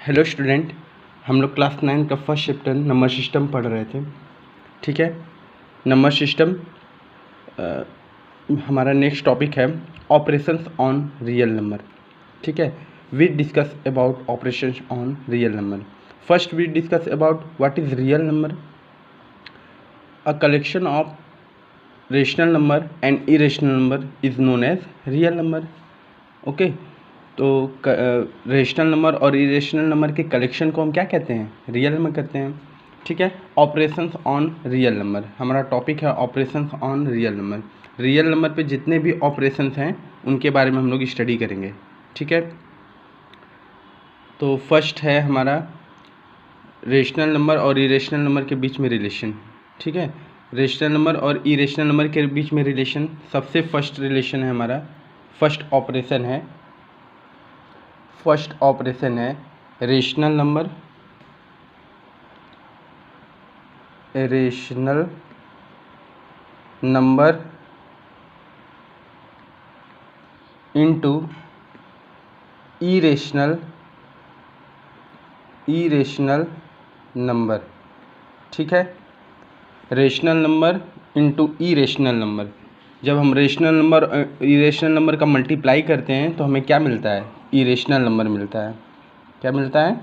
Hello student, हम लोग class 9 का फर्स्ट चैप्टर नंबर सिस्टम पढ़ रहे थे। ठीक है, नंबर सिस्टम हमारा नेक्स्ट टॉपिक है ऑपरेशंस ऑन रियल नंबर। ठीक है, we discuss about operations on real number. First we discuss about what is real number. A collection of rational number and irrational number is known as real number. Okay, तो rational number और irrational number के collection को हम क्या कहते हैं? Real number कहते हैं। ठीक है, ऑपरेशंस ऑन रियल नंबर हमारा टॉपिक है, operations on real number. Real number पे जितने भी ऑपरेशंस हैं उनके बारे में हम लोग स्टडी करेंगे। ठीक है, तो फर्स्ट है हमारा रेशनल नंबर और इरेशनल नंबर के बीच में रिलेशन। ठीक है, रेशनल नंबर और इरेशनल नंबर के बीच में रिलेशन, सबसे फर्स्ट रिलेशन है हमारा, फर्स्ट ऑपरेशन है rational number into irrational number. ठीक है, rational number into irrational number. जब हम रेशनल नंबर इरेशनल नंबर का मल्टीप्लाई करते हैं तो हमें क्या मिलता है? इरेशनल नंबर मिलता है। क्या मिलता है?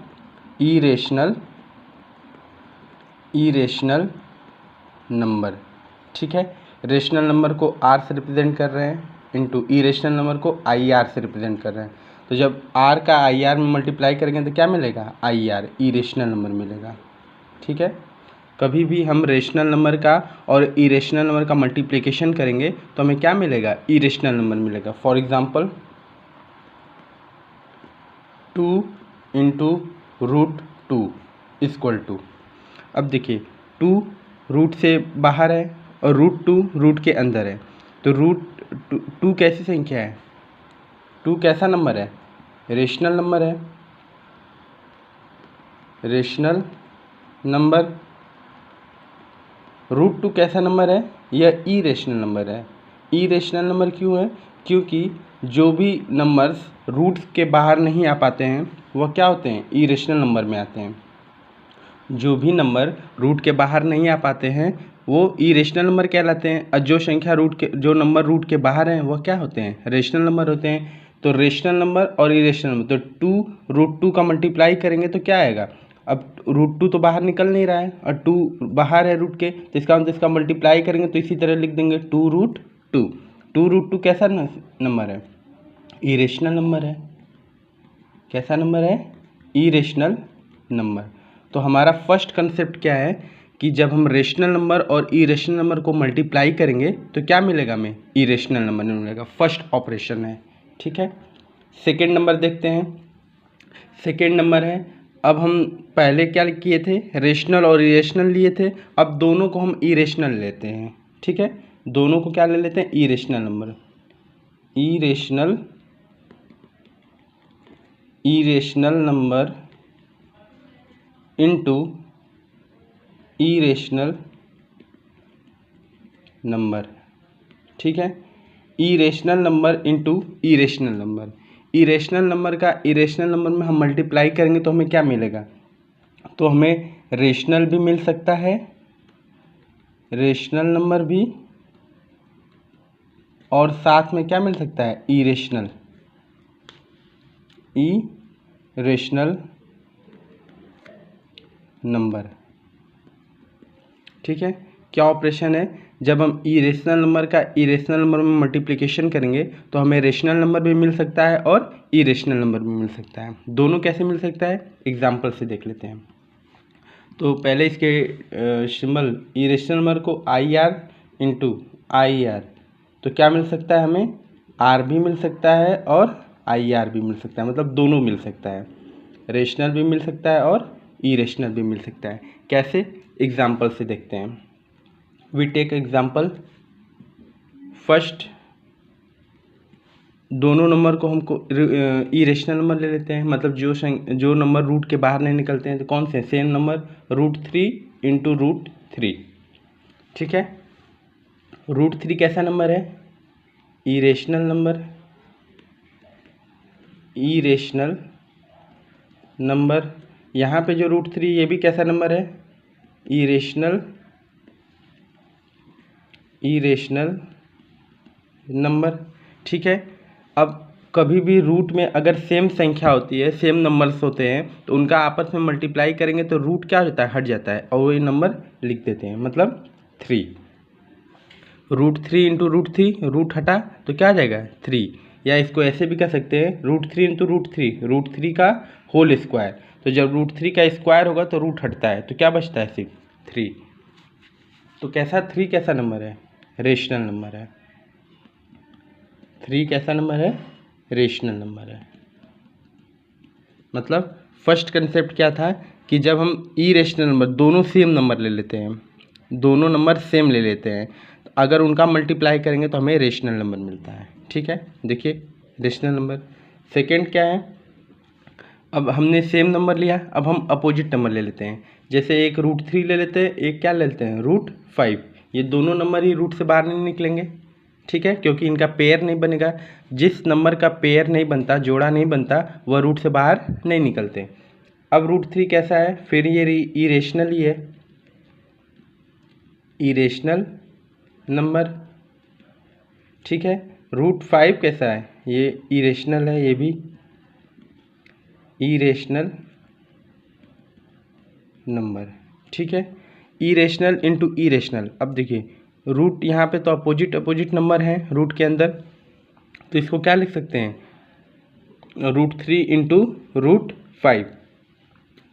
Irrational number. ठीक है, रेशनल नंबर को आर से रिप्रेजेंट कर रहे हैं, इनटू इरेशनल नंबर को आई आर से रिप्रेजेंट कर रहे हैं। तो जब आर का आई आर में मल्टीप्लाई करेंगे तो क्या मिलेगा? आई आर, इरेशनल नंबर मिलेगा। ठीक है, कभी भी हम रेशनल नंबर का और इरेशनल नंबर का मल्टीप्लिकेशन करेंगे तो हमें क्या मिलेगा? इरेशनल नंबर मिलेगा। For example 2 into root 2 equal to, अब देखिए 2 रूट से बाहर है और रूट 2 रूट के अंदर है, तो रूट 2 कैसी संख्या है? 2 कैसा नंबर है? रेशनल नंबर है। Rational number. रूट 2 कैसा नंबर है? यह इरेशनल नंबर है। इरेशनल नंबर क्यों है? क्योंकि जो भी नंबर्स रूट के बाहर नहीं आ पाते हैं वह क्या होते हैं? इरेशनल नंबर में आते हैं। जो भी नंबर रूट के बाहर नहीं आ पाते हैं वो इरेशनल नंबर कहलाते हैं, और जो नंबर रूट के बाहर हैं वह क्या होते हैं? रेशनल नंबर होते हैं। तो रेशनल नंबर और इरेशनल नंबर, तो 2 रूट 2 का मल्टीप्लाई करेंगे तो क्या आएगा? अब रूट 2 तो बाहर निकल नहीं रहा है और 2 बाहर है रूट के, तो इसका मतलब इसका मल्टीप्लाई करेंगे तो इसी तरह लिख देंगे 2 रूट 2। 2 रूट 2 कैसा नंबर है? इरेशनल नंबर है। कैसा नंबर है? Irrational number. तो हमारा फर्स्ट कंसेप्ट क्या है कि जब हम रेशनल नंबर और इरेशनल नंबर को मल्टीप्लाई करेंगे तो क्या मिलेगा हमें? इरेशनल नंबर मिलेगा। फर्स्ट ऑपरेशन है। ठीक है, सेकेंड नंबर देखते हैं। सेकेंड नंबर है, अब हम पहले क्या किए थे? रेशनल और इरेशनल लिए थे, अब दोनों को हम इरेशनल लेते हैं। ठीक है, दोनों को क्या ले लेते हैं? Irrational number. Irrational number into irrational number. ठीक है, irrational number into irrational number. Irrational number का इरेशनल नंबर में हम मल्टीप्लाई करेंगे तो हमें क्या मिलेगा? तो हमें रेशनल भी मिल सकता है, रेशनल नंबर भी, और साथ में क्या मिल सकता है? Irrational number. ठीक है, क्या ऑपरेशन है? जब हम इरेशनल नंबर का इरेशनल नंबर में मल्टीप्लिकेशन करेंगे तो हमें रेशनल नंबर भी मिल सकता है और इरेशनल नंबर भी मिल सकता है। दोनों कैसे मिल सकता है? एग्जाम्पल से देख लेते हैं। तो पहले इसके सिंबल इरेशनल नंबर को I R into I R, तो क्या मिल सकता है हमें? आर भी मिल सकता है और आई आर भी मिल सकता है, मतलब दोनों मिल सकता है। रेशनल भी मिल सकता है और इरेशनल भी मिल सकता है। कैसे? एग्जाम्पल से देखते हैं। We take example. फर्स्ट दोनों नंबर को हमको इरेशनल नंबर ले लेते हैं, मतलब जो नंबर रूट के बाहर नहीं निकलते हैं, तो कौन से? Same number root 3 into root 3। ठीक है, रूट 3 कैसा नंबर है? Irrational number. Irrational number. यहाँ पे जो √3 ये भी कैसा नंबर है, इरेशनल नंबर। ठीक है। अब कभी भी रूट में अगर सेम संख्या होती है, सेम नंबर्स होते हैं, तो उनका आपस में मल्टीप्लाई करेंगे तो रूट क्या होता है, हट जाता है और वही नंबर लिख देते हैं, मतलब 3। √3 इंटू √3, रूट हटा तो क्या आ जाएगा 3। या इसको ऐसे भी कह सकते हैं √3 इंटू √3 का होल स्क्वायर। तो जब √3 का स्क्वायर होगा तो रूट हटता है तो क्या बचता है, सिर्फ 3। तो कैसा 3 कैसा नंबर है, रेशनल नंबर है। 3 कैसा नंबर है, रेशनल नंबर है। मतलब फर्स्ट कंसेप्ट क्या था कि जब हम इरेशनल नंबर, दोनों सेम नंबर ले लेते हैं, दोनों नंबर सेम ले लेते हैं, तो अगर उनका मल्टीप्लाई करेंगे तो हमें रेशनल नंबर मिलता है। ठीक है, देखिए रेशनल नंबर। सेकंड क्या है, अब हमने सेम नंबर लिया, अब हम अपोजिट नंबर ले लेते हैं। जैसे एक √3 ले लेते हैं, एक क्या ले लेते हैं √5। ये दोनों नंबर ही रूट से बाहर नहीं निकलेंगे। ठीक है, क्योंकि इनका पेयर नहीं बनेगा। जिस नंबर का पेयर नहीं बनता, जोड़ा नहीं बनता, वह रूट से बाहर नहीं निकलते। अब √3 कैसा है, फिर ये इरेशनल ही है, इरेशनल नंबर। ठीक है, √5 कैसा है, ये इरेशनल है, ये भी इरेशनल नंबर। ठीक है, इरेशनल इंटू इरेशनल। अब देखिए रूट यहाँ पे तो अपोजिट नंबर है रूट के अंदर, तो इसको क्या लिख सकते हैं, √3 इंटू √5।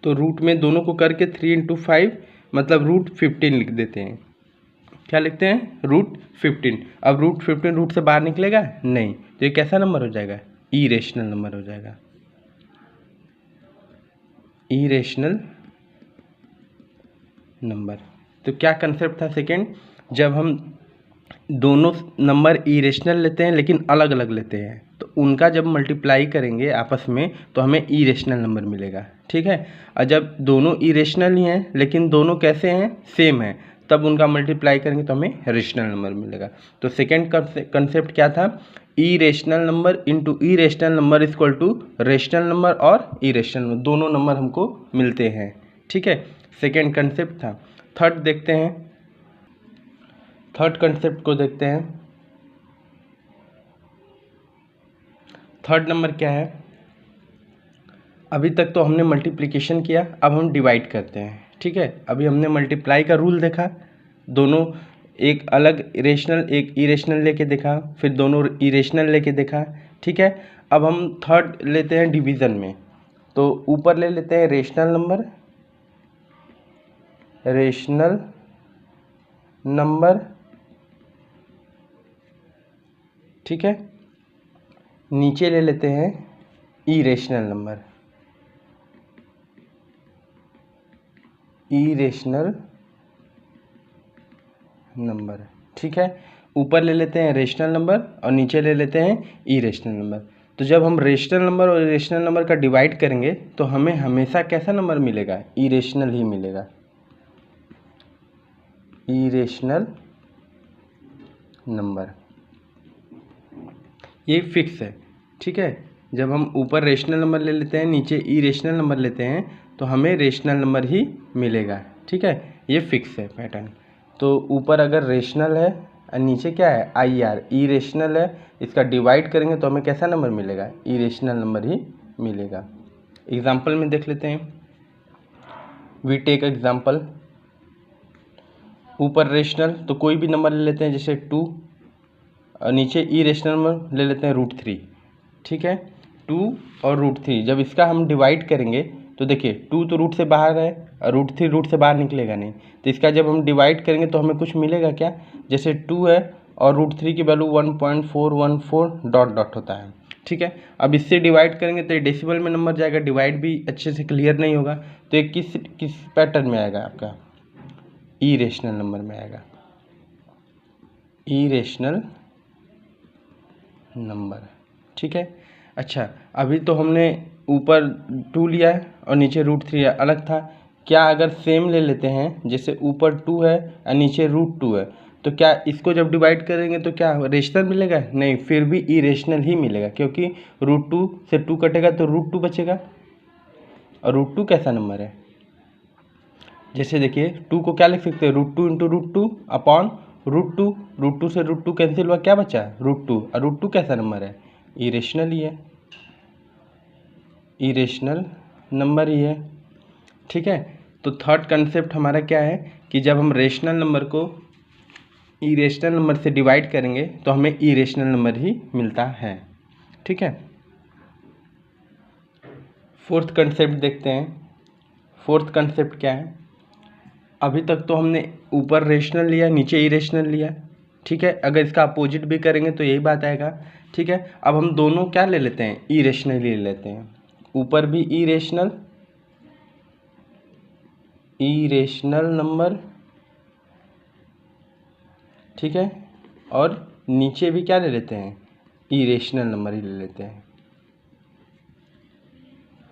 तो रूट में दोनों को करके 3 इंटू 5 मतलब √15 लिख देते हैं। क्या लिखते हैं, √15। अब √15 रूट से बाहर निकलेगा नहीं, तो ये कैसा नंबर हो जाएगा, इरेशनल नंबर हो जाएगा, इरेशनल नंबर। तो क्या कंसेप्ट था सेकेंड, जब हम दोनों नंबर इरेशनल लेते हैं लेकिन अलग अलग लेते हैं, तो उनका जब मल्टीप्लाई करेंगे आपस में तो हमें इरेशनल नंबर मिलेगा। ठीक है, और जब दोनों इरेशनल ही हैं लेकिन दोनों कैसे हैं, सेम हैं, तब उनका मल्टीप्लाई करेंगे तो हमें रेशनल नंबर मिलेगा। तो सेकेंड कंसेप्ट क्या था, irrational number into irrational number equal to rational number और इरेशनल नंबर, दोनों नंबर हमको मिलते हैं। ठीक है, सेकेंड कंसेप्ट था। थर्ड देखते हैं, थर्ड कंसेप्ट को देखते हैं। थर्ड नंबर क्या है, अभी तक तो हमने मल्टीप्लिकेशन किया, अब हम डिवाइड करते हैं। ठीक है, अभी हमने मल्टीप्लाई का रूल देखा, दोनों एक अलग रेशनल एक इरेशनल लेके देखा, फिर दोनों इरेशनल लेके देखा। ठीक है, अब हम थर्ड लेते हैं डिवीज़न में। तो ऊपर ले लेते हैं रेशनल नंबर। ठीक है, नीचे ले लेते हैं इरेशनल नंबर। ठीक है, ऊपर ले लेते हैं रेशनल नंबर और नीचे ले लेते हैं इरेशनल नंबर। तो जब हम रेशनल नंबर और इरेशनल नंबर का डिवाइड करेंगे तो हमें हमेशा कैसा नंबर मिलेगा, इरेशनल ही मिलेगा, इरेशनल नंबर, ये फिक्स है। ठीक है, जब हम ऊपर रेशनल नंबर ले लेते हैं, नीचे इरेशनल नंबर लेते हैं, तो हमें रेशनल नंबर ही मिलेगा। ठीक है, ये फिक्स है पैटर्न। तो ऊपर अगर रेशनल है और नीचे क्या है, IR इरेशनल है, इसका डिवाइड करेंगे तो हमें कैसा नंबर मिलेगा, इरेशनल नंबर ही मिलेगा। एग्जाम्पल में देख लेते हैं, वी टेक एग्जाम्पल। ऊपर रेशनल तो कोई भी नंबर ले लेते हैं, जैसे 2, और नीचे इरेशनल नंबर ले लेते हैं √3। ठीक है, 2 और √3, जब इसका हम डिवाइड करेंगे तो देखिए 2 तो रूट से बाहर है और √3 रूट से बाहर निकलेगा नहीं, तो इसका जब हम डिवाइड करेंगे तो हमें कुछ मिलेगा क्या, जैसे 2 है और √3 की वैल्यू 1.414 डॉट डॉट होता है। ठीक है, अब इससे डिवाइड करेंगे तो ये डेसिमल में नंबर जाएगा, डिवाइड भी अच्छे से क्लियर नहीं होगा, तो ये किस पैटर्न में आएगा, आपका इरेशनल नंबर में आएगा, इरेशनल नंबर। ठीक है, अच्छा अभी तो हमने ऊपर 2 लिया है और नीचे √3 है, अलग था। क्या अगर सेम ले लेते हैं, जैसे ऊपर 2 है और नीचे √2 है, तो क्या इसको जब डिवाइड करेंगे तो क्या रेशनल मिलेगा, नहीं, फिर भी इरेशनल ही मिलेगा, क्योंकि √2 से 2 कटेगा तो √2 बचेगा। और √2 कैसा नंबर है? जैसे देखिए 2 को क्या लिख सकते हैं, √2 इंटू √2 अपॉन √2, √2 से √2 कैंसिल हुआ, क्या बचा, √2, और √2 कैसा नंबर है, इरेशनल ही है, इरेशनल नंबर ही है। ठीक है, तो थर्ड कंसेप्ट हमारा क्या है कि जब हम रेशनल नंबर को इरेशनल नंबर से डिवाइड करेंगे तो हमें इरेशनल नंबर ही मिलता है। ठीक है, फोर्थ कंसेप्ट देखते हैं। फोर्थ कंसेप्ट क्या है, अभी तक तो हमने ऊपर रेशनल लिया, नीचे इरेशनल लिया। ठीक है, अगर इसका अपोजिट भी करेंगे तो यही बात आएगा। ठीक है, अब हम दोनों क्या ले लेते हैं, इरेशनल ले लेते हैं, ऊपर भी इरेशनल, इरेशनल नंबर, ठीक है, और नीचे भी क्या ले लेते हैं, इरेशनल नंबर ही ले लेते हैं,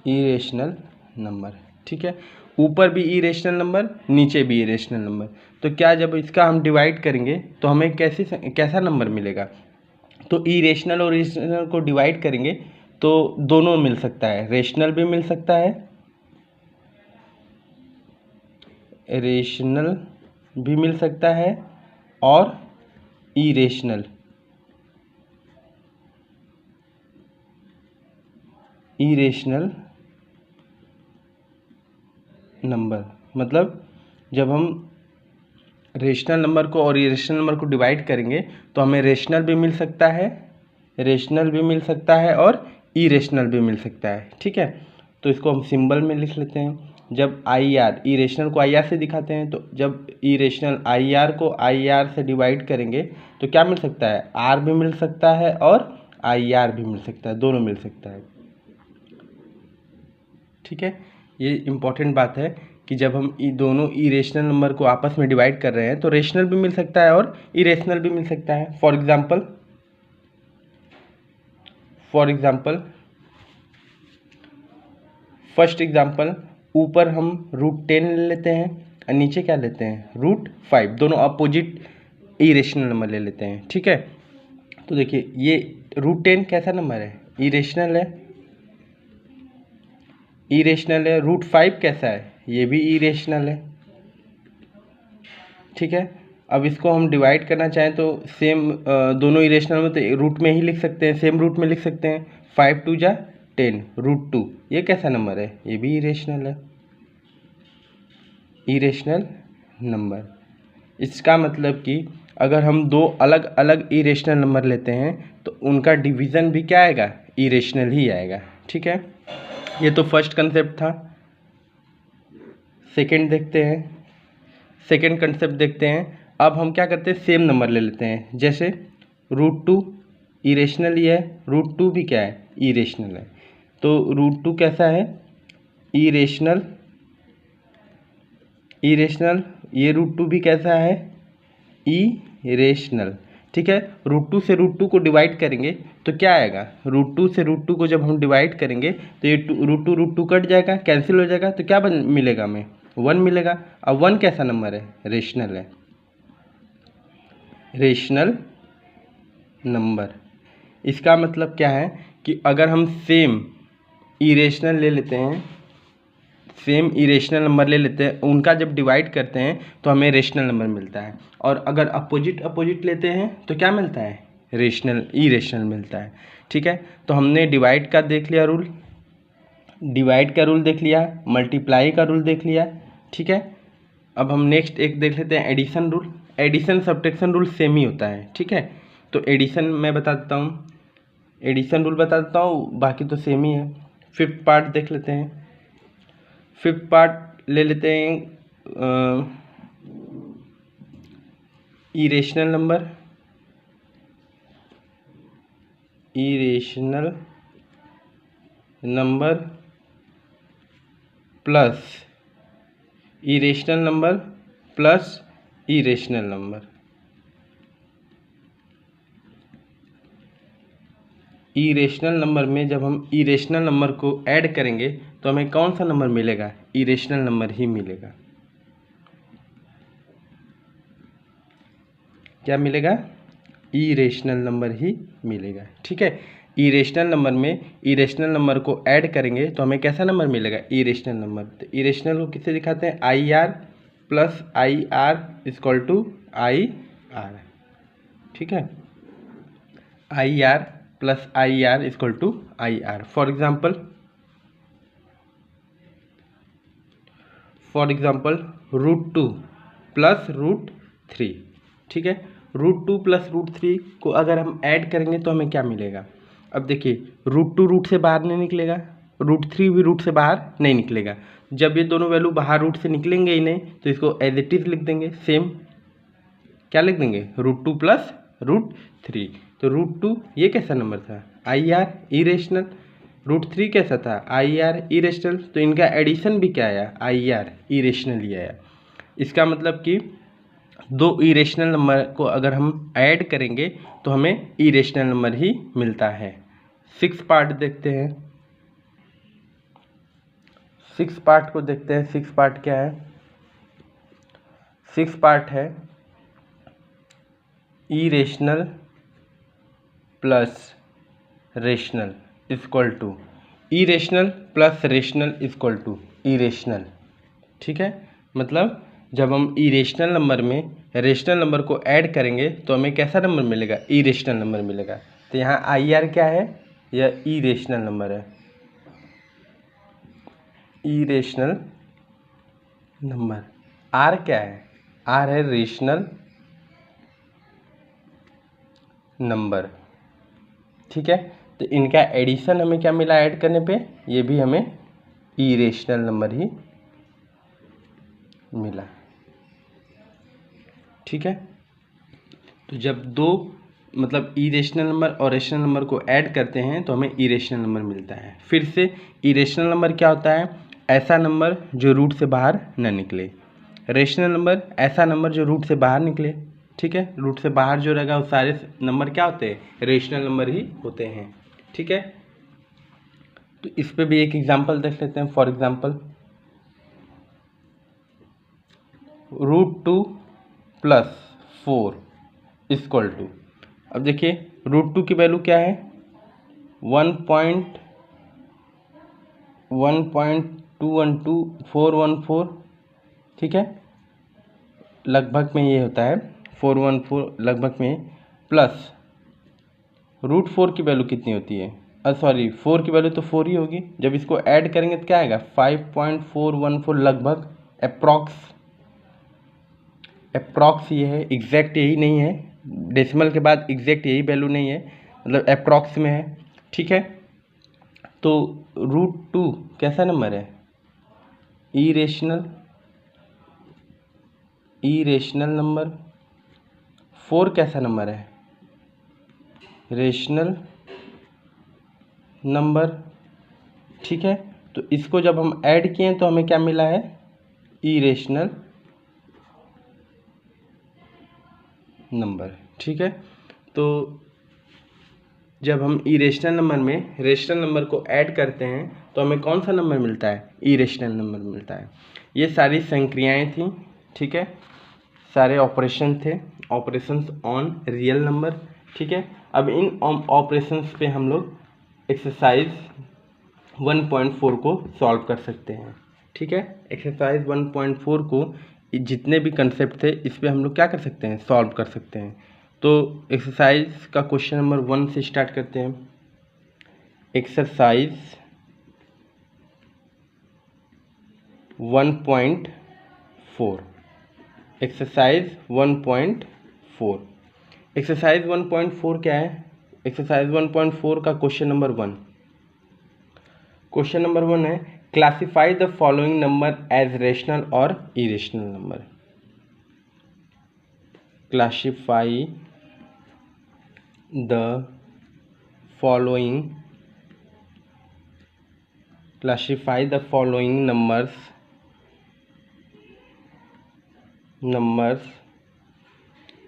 इरेशनल नंबर। ठीक है, ऊपर भी इरेशनल नंबर, नीचे भी इरेशनल नंबर। तो क्या जब इसका हम डिवाइड करेंगे तो हमें कैसा नंबर मिलेगा, तो इरेशनल और रेशनल को डिवाइड करेंगे तो दोनों मिल सकता है, रेशनल भी मिल सकता है, रेशनल भी मिल सकता है और इरेशनल, इरेशनल नंबर। मतलब जब हम रेशनल नंबर को और इरेशनल नंबर को डिवाइड करेंगे तो हमें रेशनल भी मिल सकता है, रेशनल भी मिल सकता है और इरेशनल भी मिल सकता है। ठीक है, तो इसको हम सिंबल में लिख लेते हैं। जब आई आर, इरेशनल को आई आर से दिखाते हैं, तो जब इरेशनल आई आर को आई आर से डिवाइड करेंगे तो क्या मिल सकता है, आर भी मिल सकता है और आई आर भी मिल सकता है, दोनों मिल सकता है। ठीक है, ये इम्पॉर्टेंट बात है कि जब हम दोनों इरेशनल नंबर को आपस में डिवाइड कर रहे हैं तो रेशनल भी मिल सकता है और इरेशनल भी मिल सकता है। फॉर एग्जाम्पल फर्स्ट एग्जाम्पल, ऊपर हम √10 ले लेते हैं और नीचे क्या लेते हैं, √5, दोनों अपोजिट इरेशनल नंबर ले लेते हैं। ठीक है, तो देखिए ये √10 कैसा नंबर है, इरेशनल है, इरेशनल है। √5 कैसा है, ये भी इरेशनल है। ठीक है, अब इसको हम डिवाइड करना चाहें तो सेम दोनों इरेशनल में तो रूट में ही लिख सकते हैं, सेम रूट में लिख सकते हैं। 5 2 जा 10, √2 ये कैसा नंबर है, ये भी इरेशनल है, इरेशनल नंबर। इसका मतलब कि अगर हम दो अलग अलग इरेशनल नंबर लेते हैं तो उनका डिवीज़न भी क्या आएगा, इरेशनल ही आएगा। ठीक है, ये तो फर्स्ट कंसेप्ट था। सेकंड देखते हैं, सेकंड कंसेप्ट देखते हैं। अब हम क्या करते हैं, सेम नंबर ले लेते हैं, जैसे √2 इरेशनल ही है, √2 भी क्या है, इरेशनल है। तो √2 कैसा है, इरेशनल, इरेशनल, ये √2 भी कैसा है, इरेशनल। ठीक है, √2 से √2 को डिवाइड करेंगे तो क्या आएगा, √2 से √2 को जब हम डिवाइड करेंगे तो ये √2 कट जाएगा, कैंसिल हो जाएगा, तो क्या मिलेगा हमें, 1 मिलेगा। अब 1 कैसा नंबर है, रेशनल है, रेशनल नंबर। इसका मतलब क्या है कि अगर हम सेम इरेशनल ले लेते हैं, सेम इरेशनल नंबर ले लेते हैं, उनका जब डिवाइड करते हैं तो हमें रेशनल नंबर मिलता है, और अगर अपोजिट लेते हैं तो क्या मिलता है, रेशनल, इरेशनल मिलता है। ठीक है, तो हमने डिवाइड का देख लिया रूल, डिवाइड का रूल देख लिया, मल्टीप्लाई का रूल देख लिया। ठीक है, अब हम नेक्स्ट एक देख लेते हैं, addition rule. Addition subtraction rule same ही होता है। ठीक है, तो एडिशन मैं बता देता हूँ, एडिशन रूल बता देता हूँ, बाकी तो सेम ही है। फिफ्थ पार्ट देख लेते हैं, फिफ्थ पार्ट ले लेते हैं, irrational number, irrational number plus irrational number plus irrational number. Irrational number में जब हम इरेशनल नंबर को ऐड करेंगे तो हमें कौन सा नंबर मिलेगा, इरेशनल नंबर ही मिलेगा। क्या मिलेगा, इरेशनल नंबर ही मिलेगा। ठीक है, इरेशनल नंबर में इरेशनल नंबर को ऐड करेंगे तो हमें कैसा नंबर मिलेगा, इरेशनल नंबर। तो इरेशनल को किससे दिखाते हैं, I R plus I R equal to I R, ठीक है, I R plus I R equal to I R. For example √2 plus √3, ठीक है। √2 प्लस √3 को अगर हम ऐड करेंगे तो हमें क्या मिलेगा। अब देखिए √2 रूट से बाहर नहीं निकलेगा, √3 भी रूट से बाहर नहीं निकलेगा। जब ये दोनों वैल्यू बाहर रूट से निकलेंगे ही नहीं तो इसको एज इट इज लिख देंगे, सेम क्या लिख देंगे, √2 प्लस √3। तो √2 ये कैसा नंबर था, आई आर इरेशनल, √3 कैसा था, आई आर इरेशनल। तो इनका एडिशन भी क्या आया, आई आर इरेशनल ही आया। इसका मतलब कि दो इरेशनल नंबर को अगर हम ऐड करेंगे तो हमें इरेशनल नंबर ही मिलता है। 6 पार्ट देखते हैं, 6 पार्ट को देखते हैं। 6 पार्ट क्या है, 6 पार्ट है irrational plus rational equal to irrational plus rational equal to irrational, ठीक है। मतलब जब हम इरेशनल नंबर में रेशनल नंबर को ऐड करेंगे तो हमें कैसा नंबर मिलेगा, इरेशनल नंबर मिलेगा। तो यहाँ आई आर क्या है, यह इरेशनल नंबर है, इरेशनल नंबर। आर क्या है, आर है रेशनल नंबर, ठीक है। तो इनका एडिशन हमें क्या मिला ऐड करने पे, ये भी हमें इरेशनल नंबर ही मिला, ठीक है। तो जब दो मतलब इरेशनल नंबर और रेशनल नंबर को ऐड करते हैं तो हमें इरेशनल नंबर मिलता है। फिर से इरेशनल नंबर क्या होता है, ऐसा नंबर जो रूट से बाहर न निकले। रेशनल नंबर ऐसा नंबर जो रूट से बाहर निकले, ठीक है। रूट से बाहर जो रहेगा वो सारे नंबर क्या होते हैं, रेशनल नंबर ही होते हैं, ठीक है। तो इस पे भी एक एग्जांपल देख लेते हैं। For example √2 plus 4 equal to, अब देखिए √2 की वैल्यू क्या है, 1.212414, ठीक है, लगभग में ये होता है 414 लगभग में, प्लस √4 की वैल्यू कितनी होती है, सॉरी 4 की वैल्यू तो 4 ही होगी। जब इसको ऐड करेंगे तो क्या आएगा, 5.414 लगभग, अप्रॉक्स ये है, एग्जैक्ट यही नहीं है, डेसिमल के बाद एग्जैक्ट यही वैल्यू नहीं है, मतलब अप्रॉक्स में है, ठीक है। तो √2 कैसा नंबर है, इरेशनल नंबर। 4 कैसा नंबर है, रेशनल नंबर, ठीक है। तो इसको जब हम ऐड किए तो हमें क्या मिला है, इरेशनल नंबर, ठीक है। तो जब हम इरेशनल नंबर में रेशनल नंबर को ऐड करते हैं तो हमें कौन सा नंबर मिलता है, इरेशनल नंबर मिलता है। ये सारी संक्रियाएं थी, ठीक है, सारे ऑपरेशन थे, ऑपरेशंस ऑन रियल नंबर, ठीक है। अब इन ऑपरेशंस पे हम लोग एक्सरसाइज 1.4 को सॉल्व कर सकते हैं, ठीक है। एक्सरसाइज 1.4 को जितने भी कंसेप्ट थे इस पे हम लोग क्या कर सकते हैं, सॉल्व कर सकते हैं। तो एक्सरसाइज का क्वेश्चन नंबर 1 से स्टार्ट करते हैं। एक्सरसाइज 1.4, एक्सरसाइज 1.4, एक्सरसाइज 1.4 क्या है, एक्सरसाइज 1.4 का क्वेश्चन नंबर 1, क्वेश्चन नंबर 1 है classify the following number as rational और irrational number. Classify the following numbers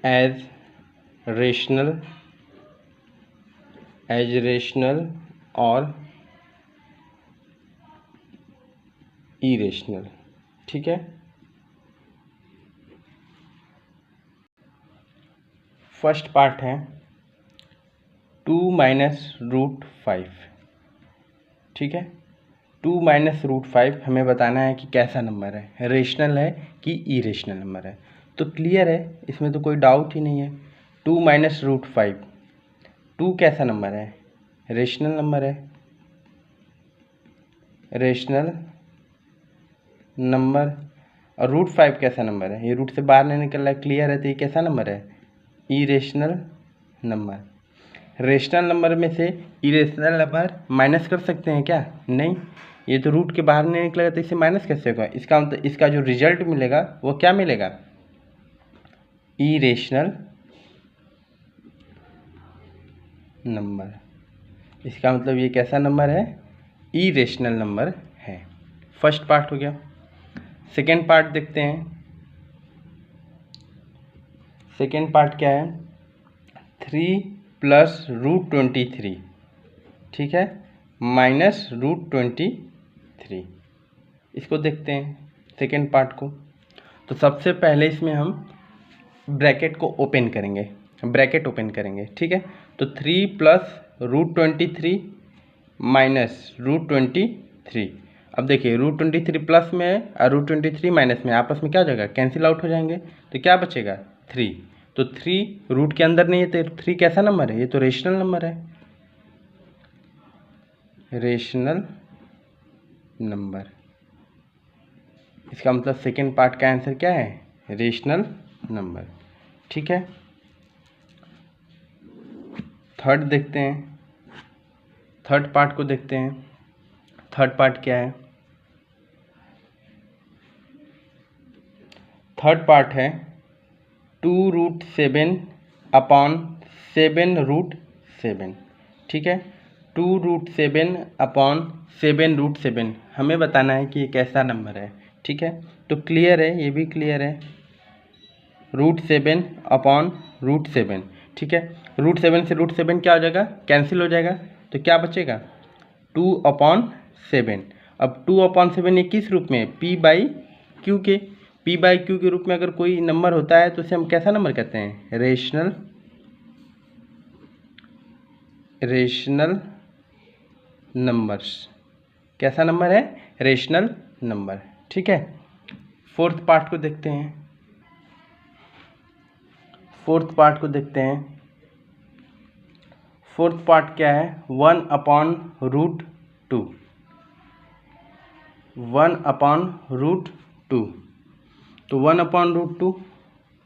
as rational और irrational, ठीक है। फर्स्ट पार्ट है 2 - ठीक है। 2 - रूट 5 हमें बताना है कि कैसा नंबर है, रेशनल है कि इरेशनल नंबर है। तो क्लियर है, इसमें तो कोई डाउट ही नहीं है। 2 - रूट 5, 2 कैसा नंबर है, रेशनल नंबर है, रेशनल नंबर। और रूट 5 कैसा नंबर है, ये रूट से बाहर नहीं निकल रहा है, क्लियर है। तो ये कैसा नंबर है, इरेशनल नंबर। रेशनल नंबर में से इरेशनल नंबर माइनस कर सकते हैं क्या, नहीं, ये तो रूट के बाहर नहीं निकलेगा, तो इसे माइनस कैसे होगा। इसका मतलब इसका जो रिजल्ट मिलेगा वो क्या मिलेगा, इरेशनल नंबर। इसका मतलब ये कैसा नंबर है, इरेशनल नंबर है। फर्स्ट पार्ट हो गया। सेकेंड पार्ट देखते हैं। सेकेंड पार्ट क्या है, 3 + √23, ठीक है, -√23। इसको देखते हैं सेकेंड पार्ट को। तो सबसे पहले इसमें हम ब्रैकेट को ओपन करेंगे, ब्रैकेट ओपन करेंगे, ठीक है। तो 3 + √23 -√23। अब देखिए √23 प्लस में है और √23 माइनस में, आपस में क्या हो जाएगा, कैंसिल आउट हो जाएंगे। तो क्या बचेगा, 3। तो 3 रूट के अंदर नहीं है, तो 3 कैसा नंबर है, ये तो रेशनल नंबर है, रेशनल नंबर। इसका मतलब सेकेंड पार्ट का आंसर क्या है, रेशनल नंबर, ठीक है। थर्ड देखते हैं, थर्ड पार्ट को देखते हैं। थर्ड पार्ट क्या है, थर्ड पार्ट है 2√7/7√7, ठीक है। 2√7/7√7 हमें बताना है कि ये कैसा नंबर है, ठीक है। तो क्लियर है, ये भी क्लियर है, √7/√7, ठीक है। √7 से √7 क्या हो जाएगा, कैंसिल हो जाएगा। तो क्या बचेगा, 2/7। अब 2/7 ये किस रूप में है, P/Q के, P/Q के रूप में अगर कोई नंबर होता है तो उसे हम कैसा नंबर कहते हैं, रेशनल नंबर्स। कैसा नंबर है, रेशनल नंबर, ठीक है। फोर्थ पार्ट को देखते हैं, फोर्थ पार्ट को देखते हैं। फोर्थ पार्ट क्या है, 1/√2, 1/√2। तो 1/√2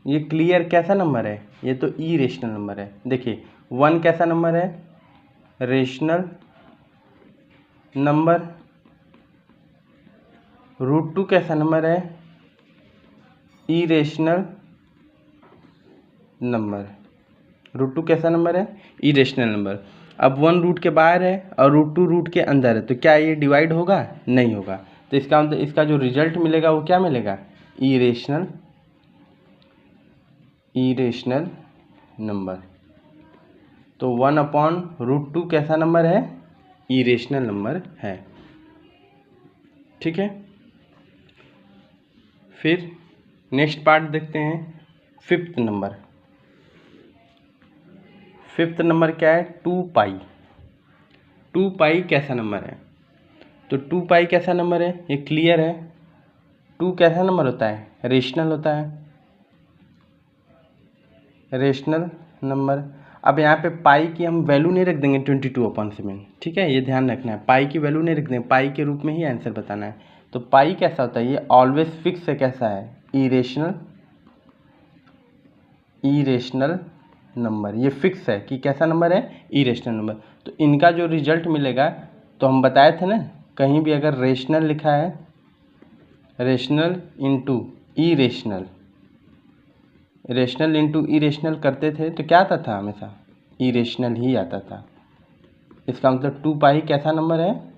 ये क्लियर कैसा नंबर है, ये तो इरेशनल नंबर है। देखिए 1 कैसा नंबर है, रेशनल नंबर। √2 कैसा नंबर है, इरेशनल नंबर। √2 कैसा नंबर है, इरेशनल नंबर। अब 1 रूट के बाहर है और √2 रूट के अंदर है, तो क्या ये डिवाइड होगा, नहीं होगा। तो इसका मतलब इसका जो रिजल्ट मिलेगा वो क्या मिलेगा, इरेशनल नंबर। तो 1/√2 कैसा नंबर है, इरेशनल नंबर है, ठीक है। फिर नेक्स्ट पार्ट देखते हैं, फिफ्थ नंबर। फिफ्थ नंबर क्या है, 2π। 2π कैसा नंबर है, तो 2π कैसा नंबर है, ये क्लियर है। 2 कैसा नंबर होता है, रेशनल होता है, रेशनल नंबर। अब यहाँ पे पाई की हम वैल्यू नहीं रख देंगे 22/7, ठीक है, ये ध्यान रखना है, पाई की वैल्यू नहीं रख देंगे, पाई के रूप में ही आंसर बताना है। तो पाई कैसा होता है, ये ऑलवेज फिक्स है, कैसा है, इरेशनल नंबर। ये फिक्स है कि कैसा नंबर है, इरेशनल नंबर। तो इनका जो रिजल्ट मिलेगा, तो हम बताए थे ना, कहीं भी अगर रेशनल लिखा है, rational into irrational, rational into irrational करते थे तो क्या आता था, हमेशा इरेशनल ही आता था। इसका मतलब 2π कैसा नंबर है,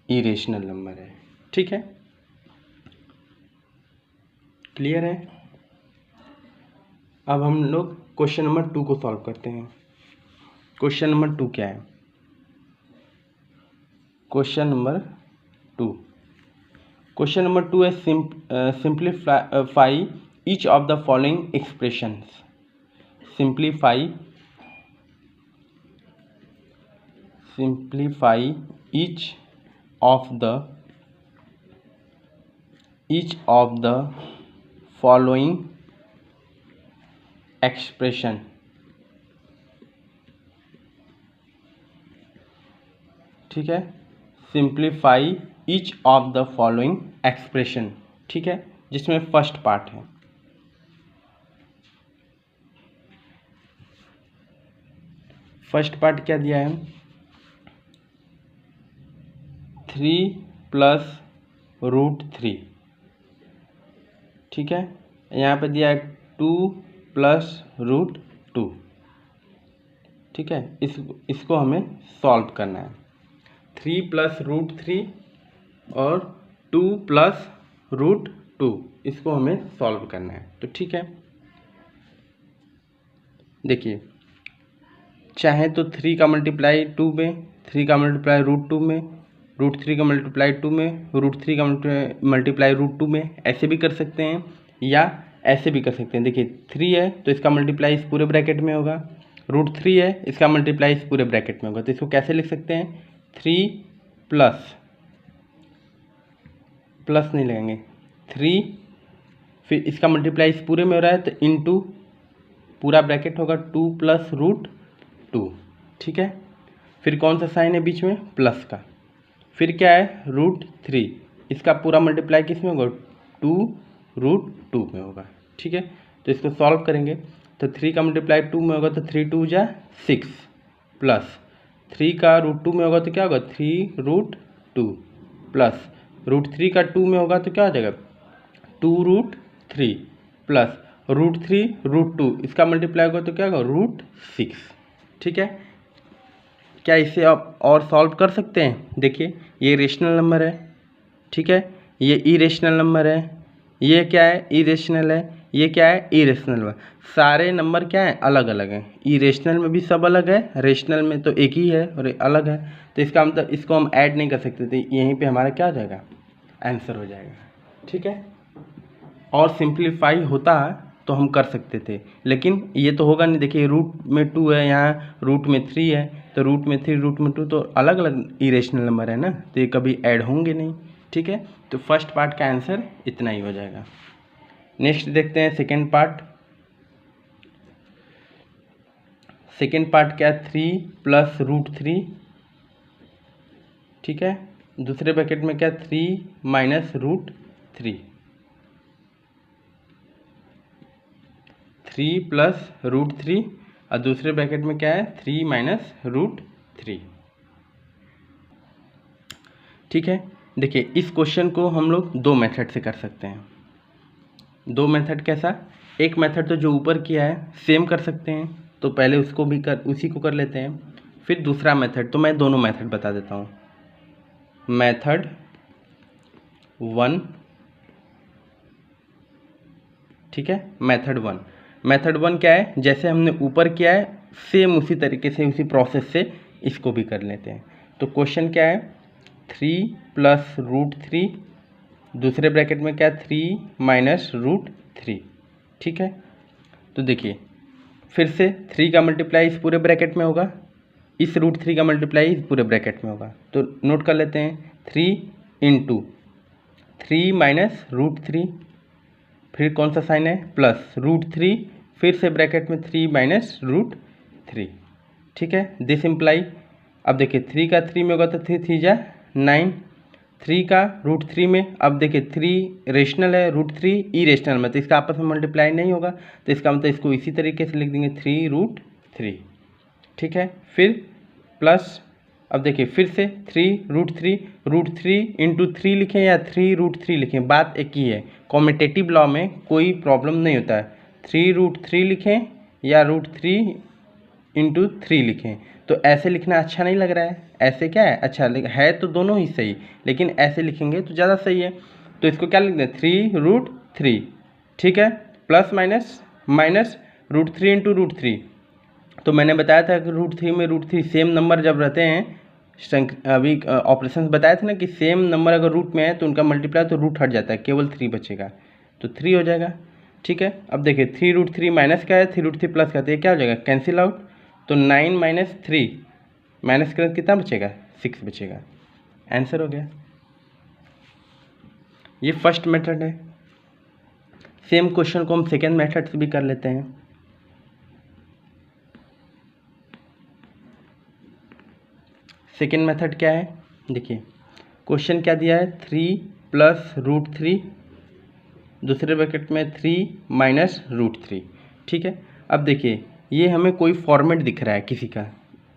इरेशनल नंबर है, ठीक है, क्लियर है। अब हम लोग क्वेश्चन नंबर 2 को सॉल्व करते हैं। क्वेश्चन नंबर 2 क्या है, क्वेश्चन नंबर 2, क्वेश्चन नंबर 2 है simplify each of the following expressions. Simplify simplify each of the following expression। ठीक है, simplify each of the following expression. ठीक है, जिसमें फर्स्ट पार्ट है। फर्स्ट पार्ट क्या दिया है, 3 + √3। ठीक है, यहाँ पे दिया है 2 + √2। ठीक है, इसको हमें सॉल्व करना है। 3 + √3 और 2 + √2 इसको हमें सॉल्व करना है। तो ठीक है, देखिए, चाहे तो 3 का मल्टीप्लाई 2 में, 3 का मल्टीप्लाई √2 में, √3 का मल्टीप्लाई 2 में, √3 का मल्टीप्लाई √2 में, ऐसे भी कर सकते हैं या ऐसे भी कर सकते हैं। देखिए 3 है तो इसका मल्टीप्लाई इस पूरे ब्रैकेट में होगा, √3 है इसका मल्टीप्लाई इस पूरे ब्रैकेट में होगा। तो इसको कैसे लिख सकते हैं, 3 प्लस नहीं लगेंगे, 3 फिर इसका मल्टीप्लाई इस पूरे में हो रहा है तो इनटू पूरा ब्रैकेट होगा 2 + √2। ठीक है, फिर कौन सा साइन है बीच में, प्लस का, फिर क्या है √3, इसका पूरा मल्टीप्लाई किस में होगा, 2 √2 में होगा। ठीक है, तो इसको सॉल्व करेंगे तो 3 का मल्टीप्लाई 2 में होगा तो 3 2 = 6 प्लस 3 का √2 में होगा तो क्या होगा, 3 √2 प्लस √3 का 2 में होगा तो क्या हो जाएगा, 2 √3 प्लस √3 √2 इसका मल्टीप्लाई होगा तो क्या होगा, √6। ठीक है, क्या इसे आप और सॉल्व कर सकते हैं। देखिए ये रेशनल नंबर है, ठीक है, ये इरेशनल नंबर है, ये क्या है, इरेशनल है, ये क्या है, इरेशनल है। सारे नंबर क्या है, अलग अलग हैं। इरेशनल में भी सब अलग है, रेशनल में तो एक ही है और अलग है। तो इसका मतलब इसको हम ऐड नहीं कर सकते थे, यहीं पे हमारा क्या हो जाएगा, आंसर हो जाएगा। ठीक है, और सिंप्लीफाई होता तो हम कर सकते थे, लेकिन ये तो होगा नहीं। देखिए रूट में 2 है, यहाँ रूट में 3 है, तो रूट में 3 रूट में 2 तो अलग अलग इरेशनल नंबर है ना, तो ये कभी ऐड होंगे नहीं। ठीक है, तो फर्स्ट पार्ट का आंसर इतना ही हो जाएगा। नेक्स्ट देखते हैं सेकेंड पार्ट। सेकेंड पार्ट क्या है, 3 + √3। ठीक है, दूसरे ब्रैकेट में क्या, 3 - √3, 3 + √3 और दूसरे ब्रैकेट में क्या है, 3 - √3। ठीक है, देखिए इस क्वेश्चन को हम लोग 2 मेथड से कर सकते हैं। 2 मेथड कैसा, एक मेथड तो जो ऊपर किया है सेम कर सकते हैं, तो पहले उसको भी उसी को कर लेते हैं। फिर दूसरा मेथड, तो मैं दोनों मेथड बता देता हूँ। मेथड 1, ठीक है, मेथड 1। मेथड 1 क्या है, जैसे हमने ऊपर किया है सेम उसी तरीके से, उसी प्रोसेस से इसको भी कर लेते हैं। तो क्वेश्चन क्या है, 3 + √3, दूसरे ब्रैकेट में क्या, 3 - √3। ठीक है, तो देखिए फिर से 3 का मल्टीप्लाई इस पूरे ब्रैकेट में होगा, इस √3 का मल्टीप्लाई इस पूरे ब्रैकेट में होगा। तो नोट कर लेते हैं, 3 × 3 - √3, फिर कौन सा साइन है, प्लस √3, फिर से ब्रैकेट में 3 - √3। ठीक है, दिस इम्प्लाई, अब देखिए 3 का 3 में होगा तो 3 3 = 9, 3 का √3 में, अब देखिए 3 रेशनल है, √3 इरेशनल में, तो इसका आपस में मल्टीप्लाई नहीं होगा, तो इसका मतलब इसको इसी तरीके से लिख देंगे 3 √3। ठीक है, फिर प्लस, अब देखिए फिर से 3 √3, √3 × 3 लिखें या 3 √3 लिखें, बात एक ही है। कॉम्यूटेटिव लॉ में कोई प्रॉब्लम नहीं होता है, 3 √3 लिखें या √3 × 3 लिखें। तो ऐसे लिखना अच्छा नहीं लग रहा है, ऐसे क्या है अच्छा है, तो दोनों ही सही, लेकिन ऐसे लिखेंगे तो ज़्यादा सही है। तो इसको क्या लिख दें, 3 √3। ठीक है, प्लस माइनस √3 × √3। तो मैंने बताया था कि √3 में √3 सेम नंबर जब रहते हैं, अभी ऑपरेशंस बताए थे ना कि सेम नंबर अगर रूट में है तो उनका मल्टीप्लाई तो रूट हट जाता है, केवल 3 बचेगा, तो 3 हो जाएगा। ठीक है, अब देखिए 3 √3 माइनस का है, 3 √3 प्लस का है, तो ये क्या हो जाएगा, कैंसिल आउट। तो 9 - 3 माइनस करें तो कितना बचेगा, 6 बचेगा। आंसर हो गया। ये फर्स्ट मेथड है। सेम क्वेश्चन को हम सेकेंड मेथड से भी कर लेते हैं। सेकेंड मेथड क्या है, देखिए क्वेश्चन क्या दिया है, 3 + √3, दूसरे ब्रैकेट में 3 - √3। ठीक है, अब देखिए ये हमें कोई फॉर्मेट दिख रहा है किसी का,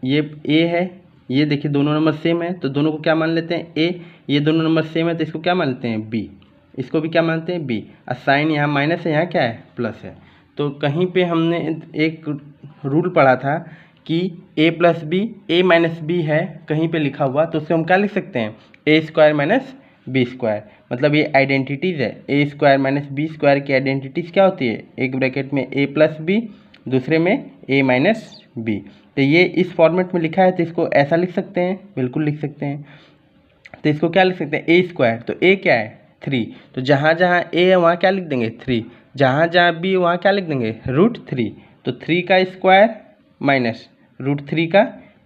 ये ए है, ये देखिए दोनों नंबर सेम है तो दोनों को क्या मान लेते हैं ए, ये दोनों नंबर सेम है तो इसको क्या मान लेते हैं बी, इसको भी क्या मानते हैं बी। और साइन यहाँ माइनस है, यहाँ क्या है प्लस है। तो कहीं पे हमने एक रूल पढ़ा था कि a + b a - b है कहीं पे लिखा हुआ, तो उससे हम क्या लिख सकते हैं a² - b²। मतलब ये आइडेंटिटीज़ है, a² - b² की आइडेंटिटीज़ क्या होती है, एक ब्रैकेट में a + b, दूसरे में a - b। तो ये इस फॉर्मेट में लिखा है तो इसको ऐसा लिख सकते हैं, बिल्कुल लिख सकते हैं। तो इसको क्या लिख सकते हैं a², तो a क्या है 3, तो जहाँ जहाँ a है वहाँ क्या लिख देंगे 3, जहाँ जहाँ b वहाँ क्या लिख देंगे √3। तो 3 का स्क्वायर माइनस √3 का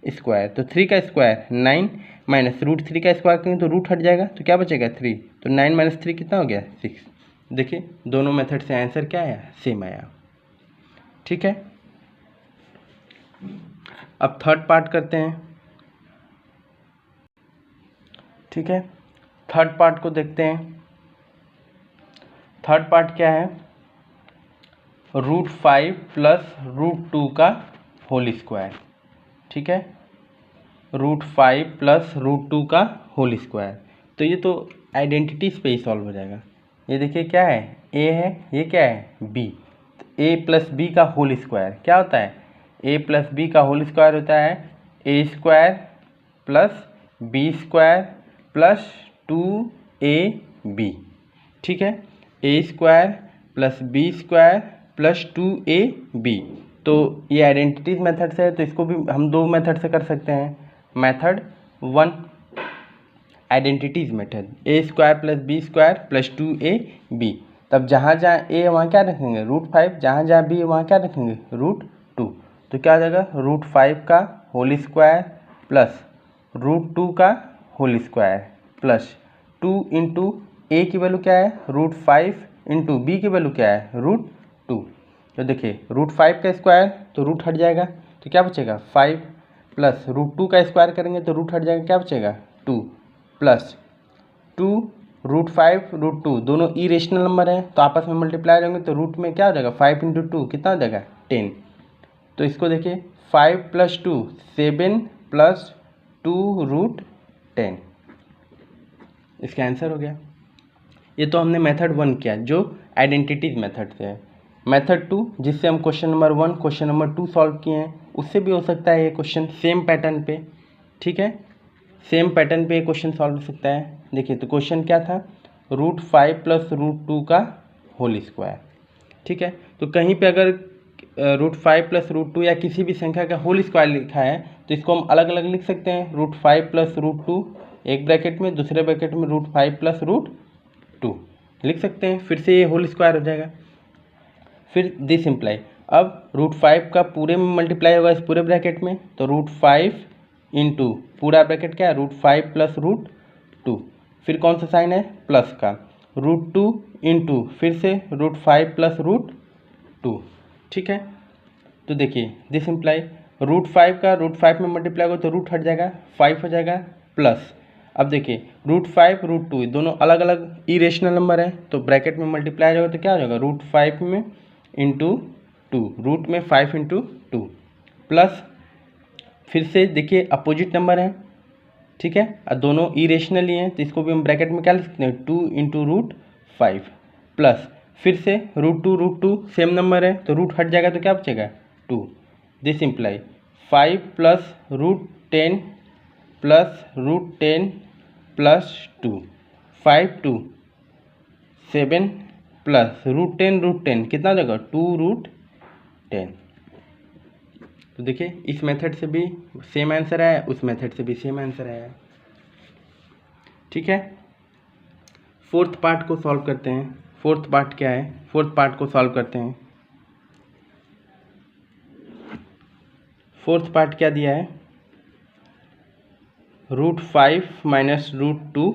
स्क्वायर, तो 3 का स्क्वायर 9 माइनस √3 का स्क्वायर करेंगे तो रूट हट जाएगा तो क्या बचेगा 3, तो 9 - 3 कितना हो गया 6। देखिए दोनों मेथड से आंसर क्या आया, सेम आया। ठीक है, अब थर्ड पार्ट करते हैं। ठीक है, थर्ड पार्ट को देखते हैं। थर्ड पार्ट क्या है, √5 + √2 का होल स्क्वायर। ठीक है, √5 + √2 का होल स्क्वायर। तो ये तो आइडेंटिटीज पे ही सॉल्व हो जाएगा। ये देखिए क्या है a है, ये क्या है b, तो a + b का होल स्क्वायर क्या होता है, a + b का होल स्क्वायर होता है a² + b² + 2ab। ठीक है, a² + b² + 2ab। तो ये आइडेंटिटीज मेथड से है तो इसको भी हम दो मेथड से कर सकते हैं। Method 1 identities method, a² + b² + 2ab। तब जहाँ जहाँ a है वहाँ क्या रखेंगे √5, जहाँ जहाँ b है वहाँ क्या रखेंगे √2। तो क्या हो जाएगा √5 का होल स्क्वायर प्लस √2 का whole square plus 2 into a की वैल्यू क्या है √5 इंटू b की वैल्यू क्या है √2। तो देखिए √5 का स्क्वायर तो रूट हट जाएगा तो क्या बचेगा 5 प्लस √2 का स्क्वायर करेंगे तो रूट हट जाएगा, क्या बचेगा 2 प्लस 2 √5 √2 दोनों इरेशनल नंबर हैं तो आपस में मल्टीप्लाई होंगे तो रूट में क्या हो जाएगा 5 इंटू 2 कितना हो जाएगा 10। तो इसको देखिए 5 + 2 7 + 2 √10, इसका आंसर हो गया। ये तो हमने मेथड 1 किया जो आइडेंटिटीज मेथड से है। मेथड 2 जिससे हम question number 1 question number 2 solve किए हैं, उससे भी हो सकता है ये क्वेश्चन सेम पैटर्न पे। ठीक है, सेम पैटर्न पे क्वेश्चन सॉल्व हो सकता है। देखिए तो क्वेश्चन क्या था √5 + √2 का होल स्क्वायर। ठीक है, तो कहीं पे अगर √5 + √2 या किसी भी संख्या का होल स्क्वायर लिखा है तो इसको हम अलग अलग लिख सकते हैं। √5 + √2 एक ब्रैकेट में, दूसरे ब्रैकेट में √5 + √2 लिख सकते हैं, फिर से ये होल स्क्वायर हो जाएगा। फिर दिस इम्प्लाई, अब √5 का पूरे में मल्टीप्लाई होगा इस पूरे ब्रैकेट में, तो √5 इंटू पूरा ब्रैकेट क्या है √5 + √2, फिर कौन सा साइन है प्लस का, √2 इंटू फिर से √5 + √2। ठीक है, तो देखिए दिस इम्प्लाई √5 का √5 में मल्टीप्लाई होगा तो रूट हट जाएगा 5 हो जाएगा प्लस, अब देखिए √5 √2 दोनों अलग अलग इरेशनल नंबर है तो ब्रैकेट में मल्टीप्लाई होगा तो क्या हो जाएगा √5 में इंटू 2, रूट में 5 इंटू 2 प्लस, फिर से देखिए अपोजिट नंबर है। ठीक है, और दोनों इरेशनल ही हैं तो इसको भी हम ब्रैकेट में क्या लिख सकते हैं 2 इंटू √5 प्लस, फिर से √2 सेम नंबर है तो रूट हट जाएगा तो क्या बचेगा 2। This imply 5 plus √10 plus √10 plus 2, 5 2 7 plus √10 कितना हो जाएगा 2√10। तो देखिए इस मेथड से भी सेम आंसर आया, उस मेथड से भी सेम आंसर आया। ठीक है, फोर्थ पार्ट को सॉल्व करते हैं। फोर्थ पार्ट क्या है, फोर्थ पार्ट को सॉल्व करते हैं। फोर्थ पार्ट क्या दिया है, √5 माइनस √2,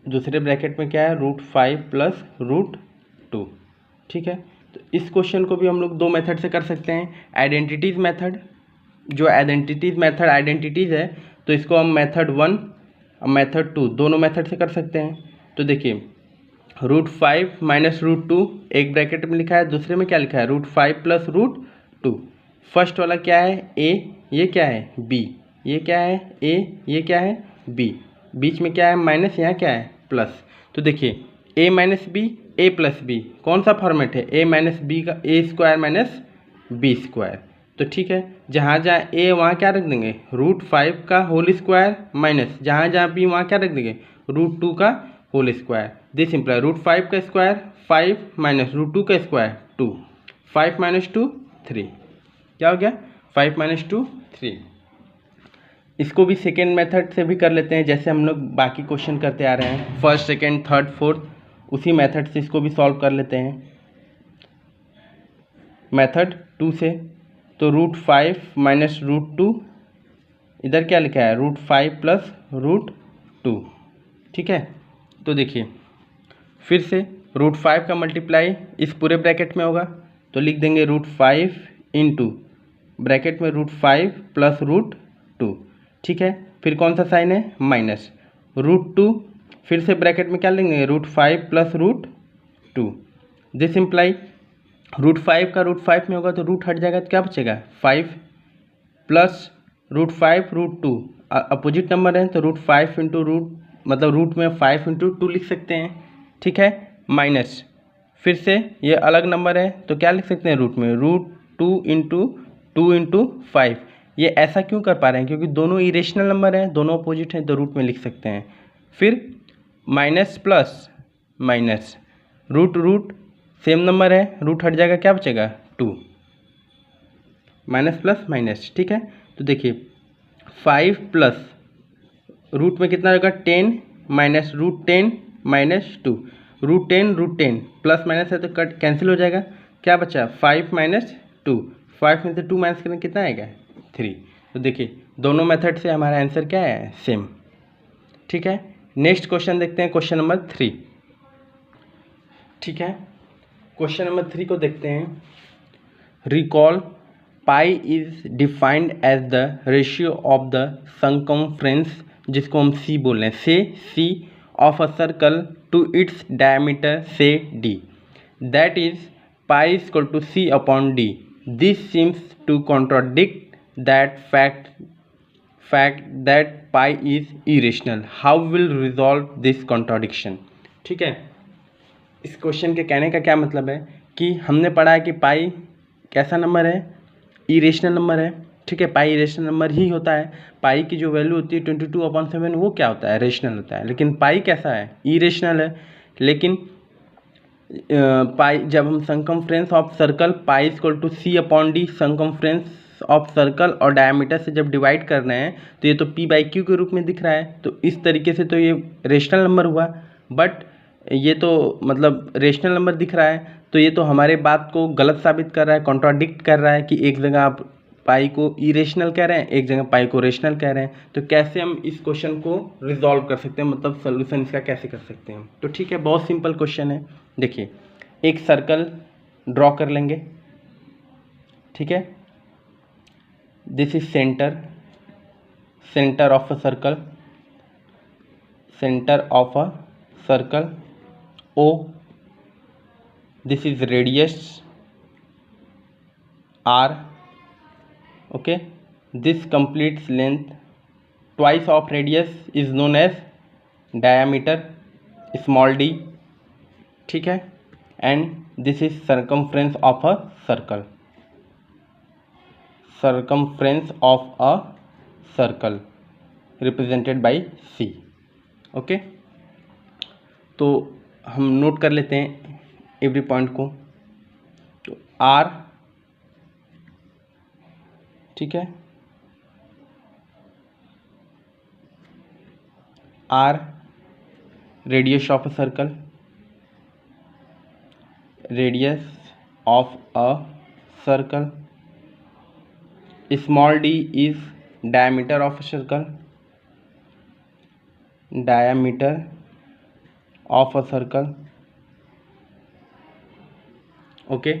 दूसरे ब्रैकेट में क्या है √5 प्लस √2। ठीक है, तो इस क्वेश्चन को भी हम लोग दो मेथड से कर सकते हैं। आइडेंटिटीज़ मेथड, जो आइडेंटिटीज़ है, तो इसको हम मेथड 1 और मेथड 2 दोनों मेथड से कर सकते हैं। तो देखिए √5 माइनस √2 एक ब्रैकेट में लिखा है, दूसरे में क्या लिखा है √5 प्लस √2। फर्स्ट वाला क्या है a, ये क्या है b, ये क्या है a, ये क्या है b, बीच में क्या है माइनस, यहाँ क्या है प्लस। तो देखिए a minus B, a plus B, कौन सा फॉर्मेट है a माइनस बी का, a square minus B square. तो ठीक है, जहाँ जहाँ a वहाँ क्या रख देंगे √5 का होल स्क्वायर माइनस जहाँ जहाँ b वहाँ क्या रख देंगे √2 का होल स्क्वायर। दिस सिंपल √5 का स्क्वायर 5 माइनस √2 का स्क्वायर 2, 5 माइनस 2 3, क्या हो गया 5 माइनस 2 3। इसको भी सेकेंड मेथड से भी कर लेते हैं, जैसे हम लोग बाकी क्वेश्चन करते आ रहे हैं, फर्स्ट सेकेंड थर्ड फोर्थ, उसी मेथड से इसको भी सॉल्व कर लेते हैं मेथड 2 से। तो √5 माइनस √2, इधर क्या लिखा है √5 प्लस √2। ठीक है, तो देखिए फिर से √5 का मल्टीप्लाई इस पूरे ब्रैकेट में होगा, तो लिख देंगे √5 इंटू ब्रैकेट में √5 प्लस √2। ठीक है, फिर कौन सा साइन है माइनस √2, फिर से ब्रैकेट में क्या लेंगे √5 प्लस √2। दिस इम्प्लाई √5 का √5 में होगा तो रूट हट जाएगा, तो क्या बचेगा 5 प्लस √5 √2, अपोजिट नंबर है तो √5 इंटू मतलब रूट में 5 इंटू 2 लिख सकते हैं। ठीक है, माइनस फिर से ये अलग नंबर है तो क्या लिख सकते हैं रूट में √2 इंटू 2 इंटू 5। ये ऐसा क्यों कर पा रहे हैं, क्योंकि दोनों इरेशनल नंबर हैं, दोनों अपोजिट हैं, तो रूट में लिख सकते हैं। फिर minus plus minus root same number है, रूट हट जाएगा, क्या बचेगा 2, माइनस प्लस माइनस। ठीक है, तो देखिए 5 प्लस रूट में कितना होगा 10 माइनस √10 माइनस 2, √10 प्लस माइनस है तो कट कैंसिल हो जाएगा, क्या बचा 5 माइनस 2, 5 में से 2 माइनस करें कितना आएगा 3। तो देखिए दोनों मेथड से हमारा आंसर क्या है सेम। ठीक है, नेक्स्ट क्वेश्चन देखते हैं, क्वेश्चन नंबर 3। ठीक है, क्वेश्चन नंबर 3 को देखते हैं। Recall pi is defined as the ratio of the circumference, जिसको हम सी बोल रहे हैं, say C of a circle to its diameter say D, that is pi is equal to C upon D. This seems to contradict that fact that pi is irrational. How will resolve this contradiction? ठीक है, इस question के कहने का क्या मतलब है कि हमने पढ़ा है कि पाई कैसा नंबर है, इरेशनल नंबर है। ठीक है, पाई इरेशनल नंबर ही होता है, पाई की जो वैल्यू होती है 22/7 वो क्या होता है रेशनल होता है, लेकिन पाई कैसा है इरेशनल है। लेकिन पाई जब हम circumference of circle pi equal to C upon D circumference of circle और डायमीटर से जब डिवाइड कर रहे हैं तो ये तो p/q के रूप में दिख रहा है, तो इस तरीके से तो ये रेशनल नंबर हुआ, बट ये तो मतलब रेशनल नंबर दिख रहा है, तो ये तो हमारे बात को गलत साबित कर रहा है, कॉन्ट्राडिक्ट कर रहा है कि एक जगह आप पाई को इरेशनल कह रहे हैं, एक जगह पाई को रेशनल कह रहे हैं। तो कैसे हम इस क्वेश्चन को रिजॉल्व कर सकते हैं, मतलब सोल्यूशन इसका कैसे कर सकते हैं। तो ठीक है, बहुत सिंपल क्वेश्चन है। देखिए एक सर्कल ड्रॉ कर लेंगे। ठीक है, this is centre of a circle, centre of a circle O, this is radius R, okay, this completes length, twice of radius is known as diameter small d, ठीक है, and this is circumference of a circle, circumference of a circle represented by C, okay। तो हम note कर लेते हैं every point को। तो R, ठीक है, R radius of a circle, radius of a circle, small d is diameter of circle, diameter of a circle, okay.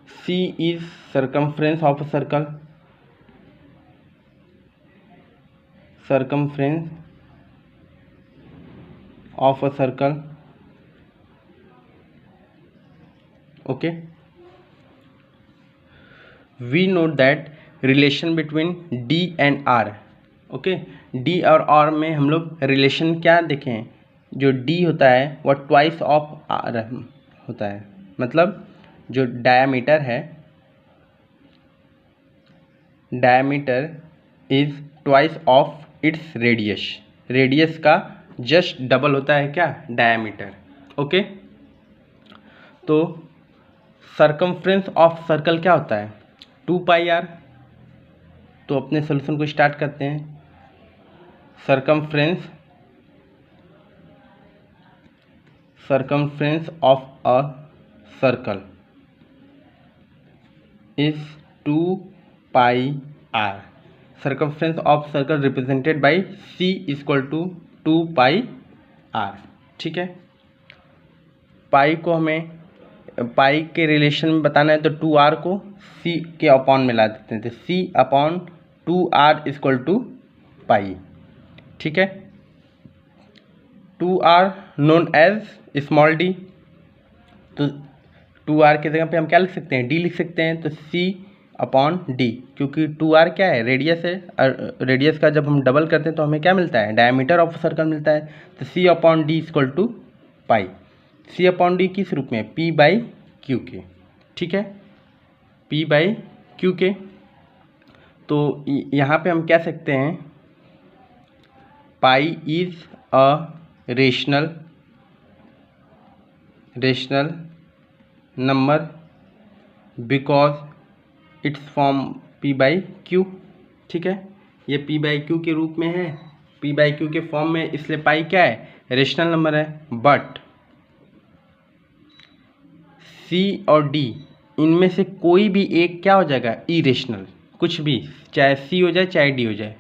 C is circumference of a circle, circumference of a circle, okay. We note that relation between D and R, okay. D और R में हम लोग relation क्या देखें, जो D होता है वह ट्वाइस ऑफ R होता है, मतलब जो डायमीटर है, diameter is twice of its radius, radius का जस्ट डबल होता है क्या, डायमीटर, ओके। तो सर्कमफ्रेंस ऑफ सर्कल क्या होता है, 2πr। तो अपने सोल्यूशन को स्टार्ट करते हैं। Circumference of a circle is 2πr। Circumference of circle represented by C equal to 2πr, ठीक है। पाई को हमें पाई के रिलेशन में बताना है तो 2r को C के अपॉन में ला देते हैं, तो C upon 2r equal to pi, ठीक है। 2r known as small D, तो 2r की जगह पे हम क्या लिख सकते हैं, d लिख सकते हैं, तो C अपॉन डी, क्योंकि 2r क्या है, रेडियस है, रेडियस का जब हम डबल करते हैं तो हमें क्या मिलता है, डायमीटर ऑफ सर्कल मिलता है, तो C upon D equal to pi. C upon D किस रूप में, P बाई क्यू के, ठीक है, P बाई क्यू के। तो यहाँ पे हम कह सकते हैं pi is a rational number because it's form P by Q, ठीक है। ये P बाई क्यू के रूप में है, P बाई क्यू के फॉर्म में, इसलिए पाई क्या है, रेशनल नंबर है। बट C और D इनमें से कोई भी एक क्या हो जाएगा, इरेशनल, कुछ भी, चाहे C हो जाए चाहे D हो जाए,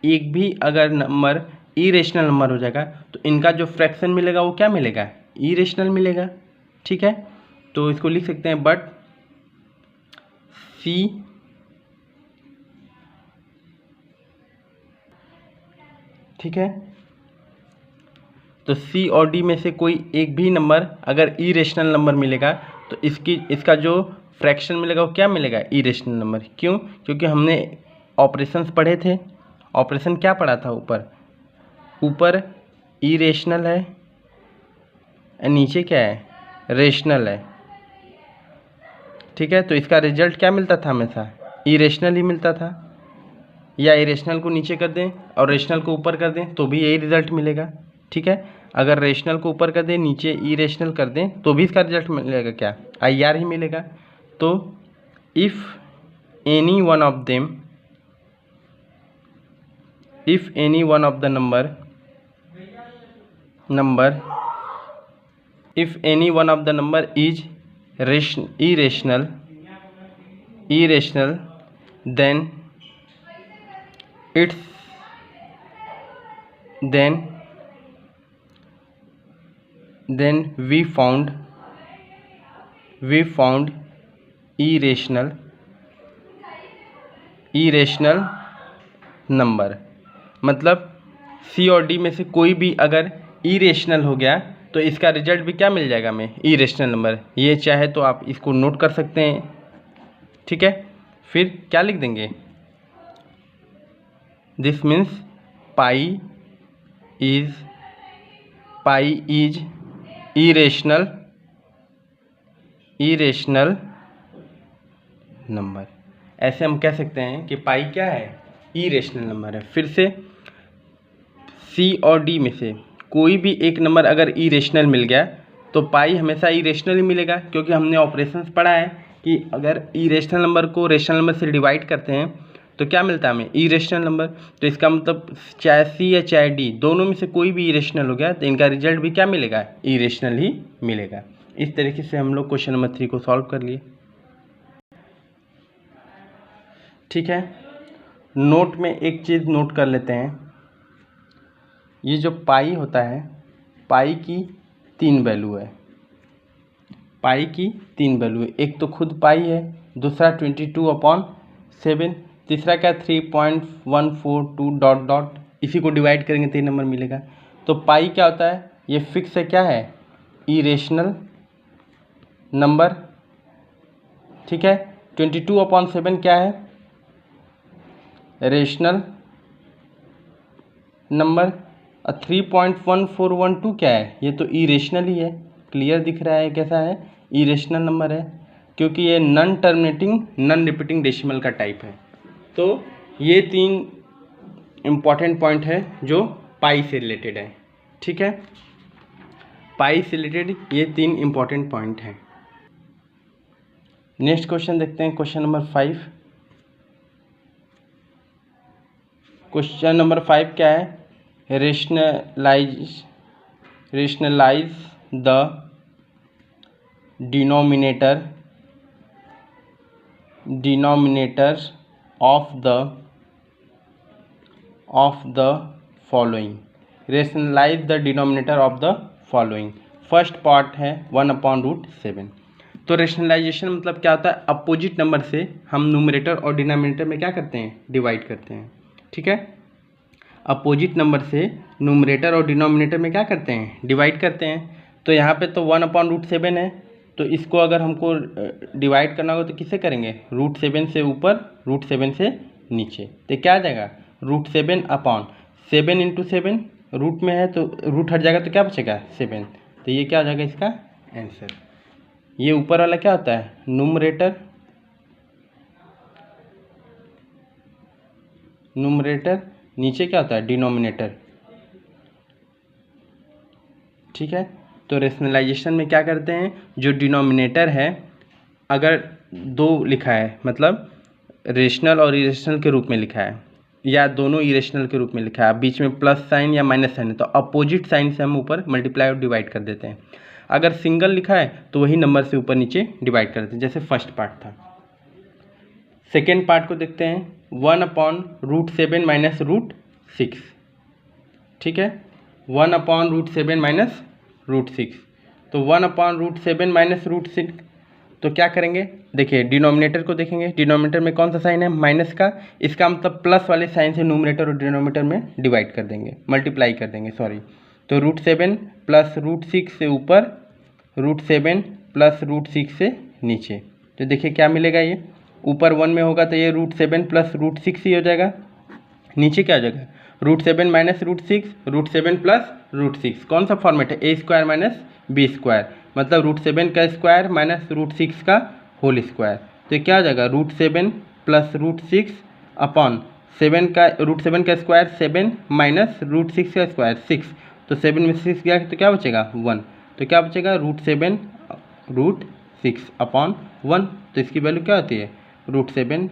एक भी अगर नंबर इरेशनल नंबर हो जाएगा तो इनका जो फ्रैक्शन मिलेगा वो क्या मिलेगा, इरेशनल मिलेगा, ठीक है। तो इसको लिख सकते हैं, बट C ठीक है, तो C और D में से कोई एक भी नंबर अगर इरेशनल नंबर मिलेगा तो इसका जो फ्रैक्शन मिलेगा वो क्या मिलेगा, इरेशनल नंबर। क्यों, क्योंकि हमने ऑपरेशंस पढ़े थे, ऑपरेशन क्या पढ़ा था, ऊपर इरेशनल है, नीचे क्या है, रेशनल है, ठीक है। तो इसका रिजल्ट क्या मिलता था, हमेशा इरेशनल ही मिलता था, या इरेशनल को नीचे कर दें और रेशनल को ऊपर कर दें तो भी यही रिजल्ट मिलेगा, ठीक है। अगर रेशनल को ऊपर कर दें, नीचे इरेशनल कर दें तो भी इसका रिजल्ट मिलेगा क्या, IR ही मिलेगा। तो if any one of the number is irrational then we found irrational number. मतलब C और D में से कोई भी अगर इरेशनल हो गया तो इसका रिजल्ट भी क्या मिल जाएगा हमें, इरेशनल नंबर। ये चाहे तो आप इसको नोट कर सकते हैं, ठीक है। फिर क्या लिख देंगे, this means pi is irrational number. ऐसे हम कह सकते हैं कि पाई क्या है, इरेशनल नंबर है। फिर से C और D में से कोई भी एक नंबर अगर इरेशनल मिल गया तो पाई हमेशा इरेशनल ही मिलेगा, क्योंकि हमने ऑपरेशंस पढ़ा है कि अगर इरेशनल नंबर को रेशनल नंबर से डिवाइड करते हैं तो क्या मिलता है हमें, इरेशनल नंबर। तो इसका मतलब चाहे C या चाहे D दोनों में से कोई भी इरेशनल हो गया तो इनका रिजल्ट भी क्या मिलेगा, इरेशनल ही मिलेगा। इस तरीके से हम लोग क्वेश्चन नंबर 3 को सॉल्व कर लिए, ठीक है। नोट में एक चीज़ नोट कर लेते हैं, ये जो पाई होता है, पाई की 3 वैल्यू है, पाई की 3 वैल्यू है। एक तो खुद पाई है, दूसरा 22/7, तीसरा क्या 3.142 डॉट डॉट, इसी को डिवाइड करेंगे तो ये नंबर मिलेगा। तो पाई क्या होता है, ये फिक्स है, क्या है, इरेशनल नंबर, ठीक है। 22/7 क्या है, रेशनल नंबर। 3.1412 क्या है, ये तो इरेशनल ही है, क्लियर दिख रहा है कैसा है, इरेशनल नंबर है, क्योंकि ये non terminating non repeating decimal का टाइप है। तो ये 3 इम्पॉर्टेंट पॉइंट है जो पाई से रिलेटेड है, ठीक है। पाई से रिलेटेड ये 3 इम्पॉर्टेंट पॉइंट हैं। नेक्स्ट क्वेश्चन देखते हैं, क्वेश्चन नंबर 5। क्वेश्चन नंबर 5 क्या है, rationalise the denominator of the following. Rationalise the denominator of the following. First part है 1/√7। तो रेशनलाइजेशन मतलब क्या होता है, अपोजिट नंबर से हम न्यूमरेटर और डिनोमिनेटर में क्या करते हैं, डिवाइड करते हैं, ठीक है। अपोजिट नंबर से न्यूमरेटर और डिनोमिनेटर में क्या करते हैं, डिवाइड करते हैं। तो यहाँ पे तो 1/√7 है, तो इसको अगर हमको डिवाइड करना होगा तो किससे करेंगे, √7 से ऊपर, √7 से नीचे। तो क्या आ जाएगा, √7/7 × 7, रूट में है तो रूट हट जाएगा तो क्या बचेगा, 7। तो ये क्या हो जाएगा इसका आंसर। ये ऊपर वाला क्या होता है, न्यूमरेटर, नीचे क्या होता है, डिनोमिनेटर, ठीक है। तो रेशनलाइजेशन में क्या करते हैं, जो डिनोमिनेटर है अगर 2 लिखा है, मतलब रेशनल और इरेशनल के रूप में लिखा है, या दोनों इरेशनल के रूप में लिखा है, बीच में प्लस साइन या माइनस साइन है, तो अपोजिट साइन से हम ऊपर मल्टीप्लाई और डिवाइड कर देते हैं। अगर सिंगल लिखा है तो वही नंबर से ऊपर नीचे डिवाइड कर देते हैं, जैसे फर्स्ट पार्ट था। सेकेंड पार्ट को देखते हैं, 1/√7 - √6, ठीक है, 1/√7 - √6। तो 1/√7 - √6, तो क्या करेंगे, देखिए डिनोमिनेटर को देखेंगे, डिनोमिनेटर में कौन सा साइन है, माइनस का, इसका मतलब प्लस वाले साइन से न्यूमरेटर और डिनोमिनेटर में डिवाइड कर देंगे, मल्टीप्लाई कर देंगे, सॉरी। तो √7 + √6 से ऊपर, √7 + √6 से नीचे। तो देखिए क्या मिलेगा, ये ऊपर 1 में होगा तो ये √7 + √6 ही हो जाएगा, नीचे क्या हो जाएगा, √7 - √6, √7 + √6, कौन सा फॉर्मेट है, a² - b², मतलब √7 का स्क्वायर माइनस √6 का होल स्क्वायर। तो क्या हो जाएगा, √7 + √6 अपॉन 7 का, √7 का स्क्वायर 7 माइनस √6 का स्क्वायर 6, तो 7 में 6 गया तो क्या बचेगा 1, तो क्या बचेगा √7 √6 अपॉन 1। तो इसकी वैल्यू क्या होती है, √7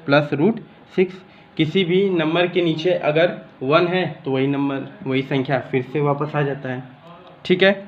+ √6। किसी भी नंबर के नीचे अगर 1 है तो वही नंबर, वही संख्या फिर से वापस आ जाता है, ठीक है।